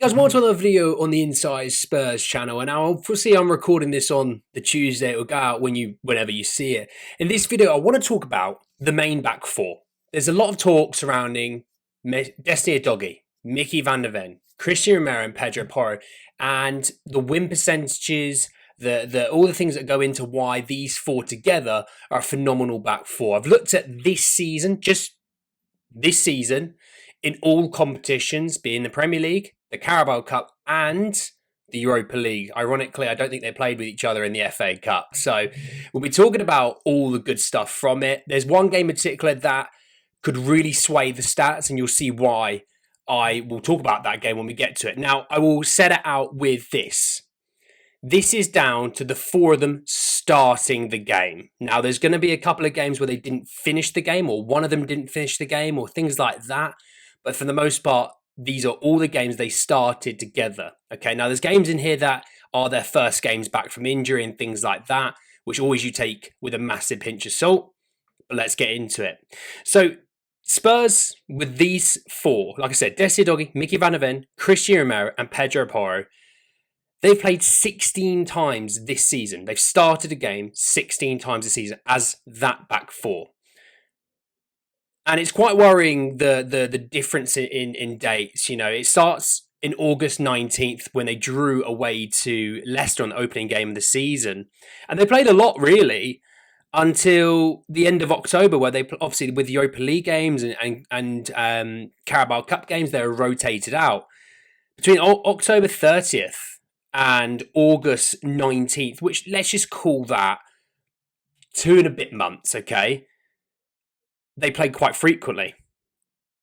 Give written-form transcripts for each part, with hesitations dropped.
Guys, welcome to another video on the Inside Spurs channel, and now obviously I'm recording this on the Tuesday. It will go out whenever you see it. In this video, I want to talk about the main back four. There's a lot of talk surrounding Destiny Udogie, Micky van der Ven, Cristian Romero, and Pedro Porro, and the win percentages, all the things that go into why these four together are a phenomenal back four. I've looked at this season, just this season, in all competitions, being the Premier League, the Carabao Cup, and the Europa League. Ironically, I don't think they played with each other in the FA Cup. So we'll be talking about all the good stuff from it. There's one game in particular that could really sway the stats, and you'll see why. I will talk about that game when we get to it. Now, I will set it out with this. This is down to the four of them starting the game. Now, there's going to be a couple of games where they didn't finish the game, or one of them didn't finish the game, or things like that. But for the most part, these are all the games they started together. Okay, now there's games in here that are their first games back from injury and things like that, which always you take with a massive pinch of salt. But let's get into it. So Spurs, with these four, like I said, Destiny Udogie, Micky van der Ven, Cristian Romero, and Pedro Porro, they've played 16 times this season. They've started a game 16 times this season as that back four. And it's quite worrying the difference in dates. You know, it starts in August 19th when they drew away to Leicester on the opening game of the season. And they played a lot, really, until the end of October, where they, obviously, with Europa League games and Carabao Cup games, they were rotated out. Between October 30th and August 19th, which let's just call that 2 and a bit months, okay? They played quite frequently.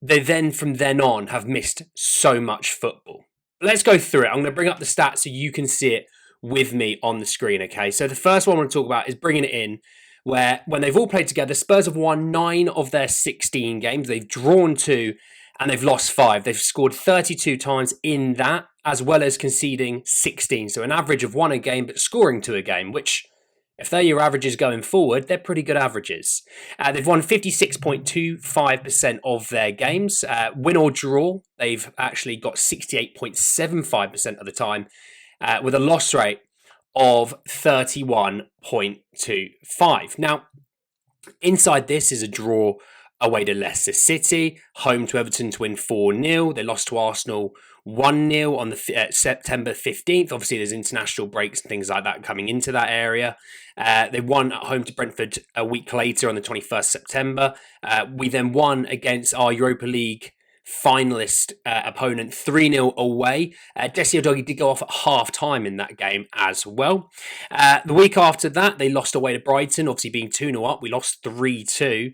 They then, from then on, have missed so much football. Let's go through it. I'm going to bring up the stats so you can see it with me on the screen, okay? So the first one I want to talk about is bringing it in, where when they've all played together, Spurs have won 9 of their 16 games. They've drawn 2 and they've lost 5. They've scored 32 times in that, as well as conceding 16. So an average of 1 a game, but scoring 2 a game, which, if they're your averages going forward, they're pretty good averages. They've won 56.25% of their games. Win or draw, they've actually got 68.75% of the time, with a loss rate of 31.25. Now, inside this is a draw away to Leicester City, home to Everton to win 4-0. They lost to Arsenal 1-0 on the September 15th. Obviously, there's international breaks and things like that coming into that area. They won at home to Brentford a week later on the 21st September. We then won against our Europa League finalist opponent 3-0 away. Destiny Udogie did go off at half-time in that game as well. The week after that, they lost away to Brighton, obviously being 2-0 up. We lost 3-2.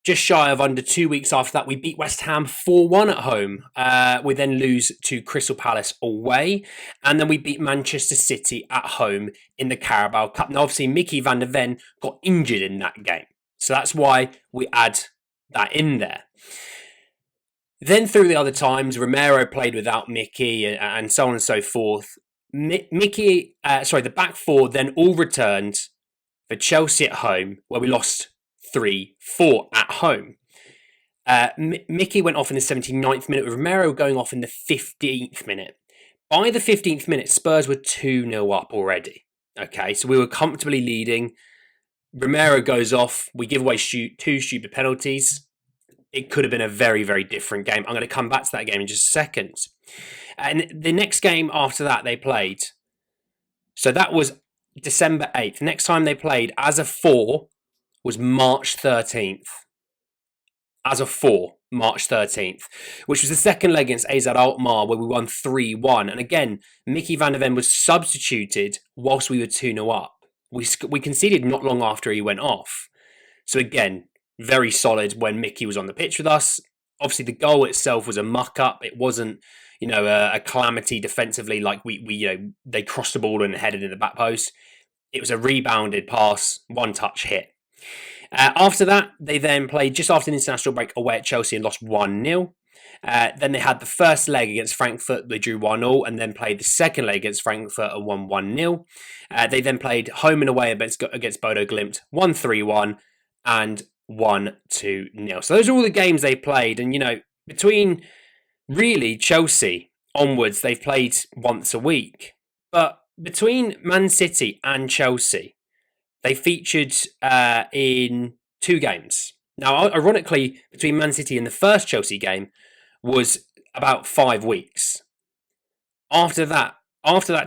Just shy of under 2 weeks after that, we beat West Ham 4-1 at home. We then lose to Crystal Palace away. And then we beat Manchester City at home in the Carabao Cup. Now, obviously, Micky van der Ven got injured in that game. So that's why we add that in there. Then through the other times, Romero played without Micky and so on and so forth. The back four then all returned for Chelsea at home, where we lost 3-4 at home. Micky went off in the 79th minute, with Romero going off in the 15th minute. By the 15th minute, Spurs were 2-0 up already. Okay, so we were comfortably leading. Romero goes off. We give away 2 stupid penalties. It could have been a very, very different game. I'm going to come back to that game in just a second. And the next game after that they played, so that was December 8th. Next time they played as a 4 was March 13th. As a 4, March 13th, which was the second leg against AZ Alkmaar, where we won 3-1. And again, Micky van der Ven was substituted whilst we were 2-0 up. We conceded not long after he went off. So again, very solid when Micky was on the pitch with us. Obviously, the goal itself was a muck-up. It wasn't, a calamity defensively, like they crossed the ball and headed in the back post. It was a rebounded pass, one-touch hit. After that, they then played just after the international break away at Chelsea and lost 1-0. Then they had the first leg against Frankfurt, they drew 1-0, and then played the second leg against Frankfurt and won 1-0. They then played home and away against Bodo Glimt, 1-3-1, and 1-2-0. So those are all the games they played. And, between really Chelsea onwards, they've played once a week. But between Man City and Chelsea, they featured in 2 games. Now, ironically, between Man City and the first Chelsea game was about 5 weeks. After that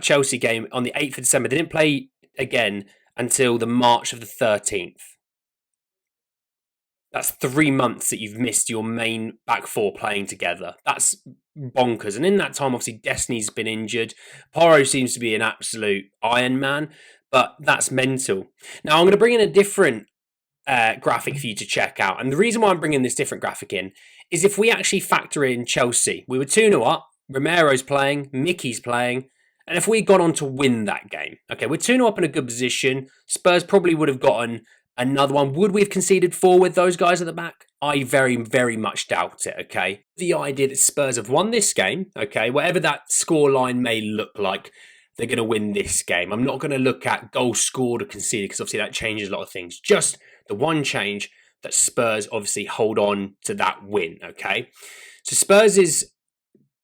Chelsea game on the 8th of December, they didn't play again until the March of the 13th. That's 3 months that you've missed your main back four playing together. That's bonkers. And in that time, obviously, Destiny's been injured. Porro seems to be an absolute Iron Man, but that's mental. Now, I'm going to bring in a different graphic for you to check out. And the reason why I'm bringing this different graphic in is if we actually factor in Chelsea, we were 2-0 up, Romero's playing, Micky's playing, and if we'd gone on to win that game, okay, we're 2-0 up in a good position, Spurs probably would have gotten another one. Would we have conceded 4 with those guys at the back? I very, very much doubt it, okay? The idea that Spurs have won this game, okay, whatever that scoreline may look like, they're going to win this game. I'm not going to look at goals scored or conceded because obviously that changes a lot of things. Just the one change that Spurs obviously hold on to that win, okay? So Spurs'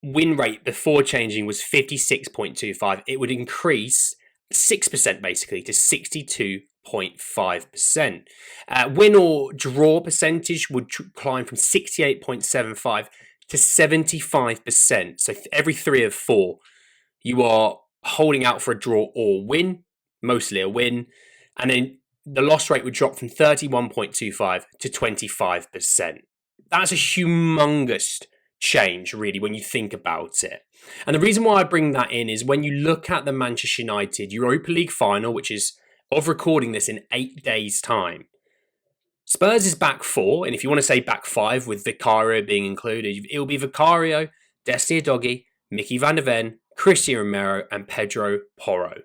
win rate before changing was 56.25. It would increase 6% basically to 62.5%. Win or draw percentage would climb from 68.75 to 75%. So every 3 of 4, you are holding out for a draw or win, mostly a win. And then the loss rate would drop from 31.25 to 25%. That's a humongous change, really, when you think about it. And the reason why I bring that in is when you look at the Manchester United Europa League final, which is of recording this in 8 days' time. Spurs is back 4, and if you want to say back 5 with Vicario being included, it will be Vicario, Desti Udogie, Micky van der Ven, Cristian Romero, and Pedro Porro.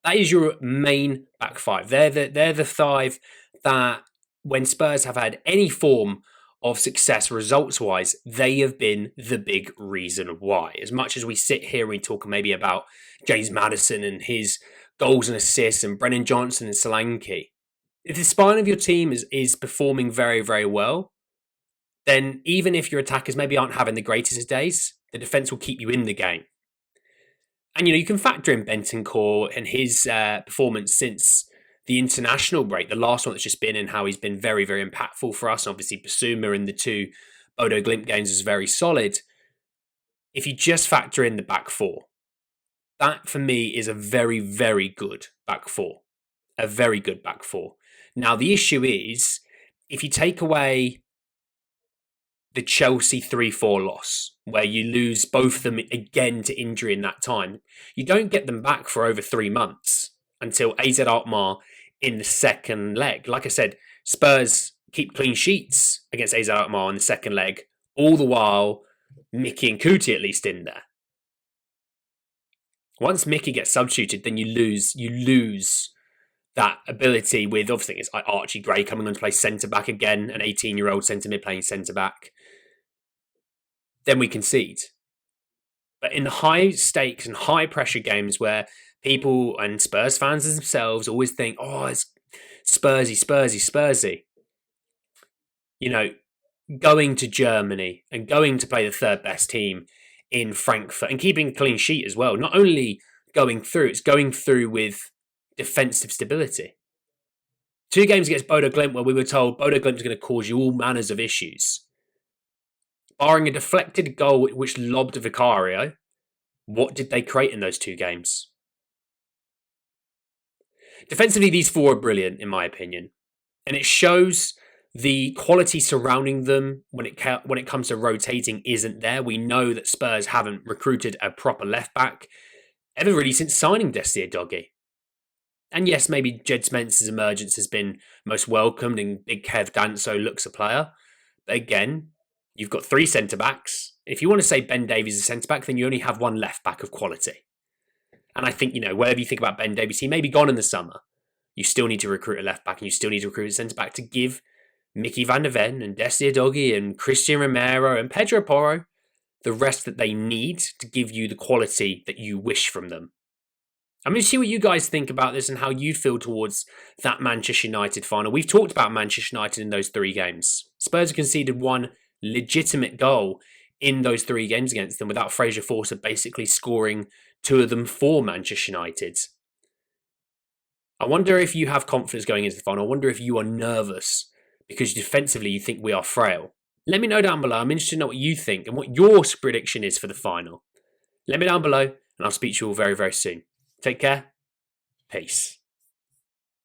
That is your main back 5. They're the 5 that, when Spurs have had any form of success results-wise, they have been the big reason why. As much as we sit here and we talk maybe about James Maddison and his goals and assists and Brennan Johnson and Solanke, if the spine of your team is performing very, very well, then even if your attackers maybe aren't having the greatest of days, the defence will keep you in the game. And, you can factor in Bentancur and his performance since the international break, the last one that's just been, and how he's been very, very impactful for us. Obviously, Basuma in the 2 Bodo Glimt games is very solid. If you just factor in the back 4, that for me is a very, very good back 4. A very good back 4. Now, the issue is, if you take away the Chelsea 3-4 loss, where you lose both of them again to injury in that time, you don't get them back for over 3 months until AZ Alkmaar in the second leg. Like I said, Spurs keep clean sheets against AZ Alkmaar in the second leg, all the while Micky and Kuti at least in there. Once Micky gets substituted, then you lose that ability with, obviously, it's like Archie Gray coming on to play centre-back again, an 18-year-old centre-mid playing centre-back. Then we concede. But in the high stakes and high pressure games where people and Spurs fans themselves always think, oh, it's Spursy. Going to Germany and going to play the 3rd best team in Frankfurt and keeping a clean sheet as well. Not only going through, it's going through with defensive stability. 2 games against Bodo Glimt where we were told Bodo Glimt is going to cause you all manners of issues. Barring a deflected goal which lobbed Vicario, what did they create in those 2 games? Defensively, these 4 are brilliant, in my opinion. And it shows the quality surrounding them when it comes to rotating isn't there. We know that Spurs haven't recruited a proper left-back ever really since signing Desti Udogie. And yes, maybe Jed Spencer's emergence has been most welcomed and Big Kev Danso looks a player. But again, you've got 3 centre-backs. If you want to say Ben Davies is a centre-back, then you only have 1 left-back of quality. And I think, whatever you think about Ben Davies, he may be gone in the summer. You still need to recruit a left-back and you still need to recruit a centre-back to give Micky van der Ven and Desti Udogie and Cristian Romero and Pedro Porro the rest that they need to give you the quality that you wish from them. I'm going to see what you guys think about this and how you feel towards that Manchester United final. We've talked about Manchester United in those 3 games. Spurs have conceded 1 legitimate goal in those 3 games against them without Fraser Forster basically scoring 2 of them for Manchester United. I wonder if you have confidence going into the final. I wonder if you are nervous because defensively you think we are frail. Let me know down below. I'm interested to know what you think and what your prediction is for the final. Let me know down below, and I'll speak to you all very, very soon. Take care. Peace.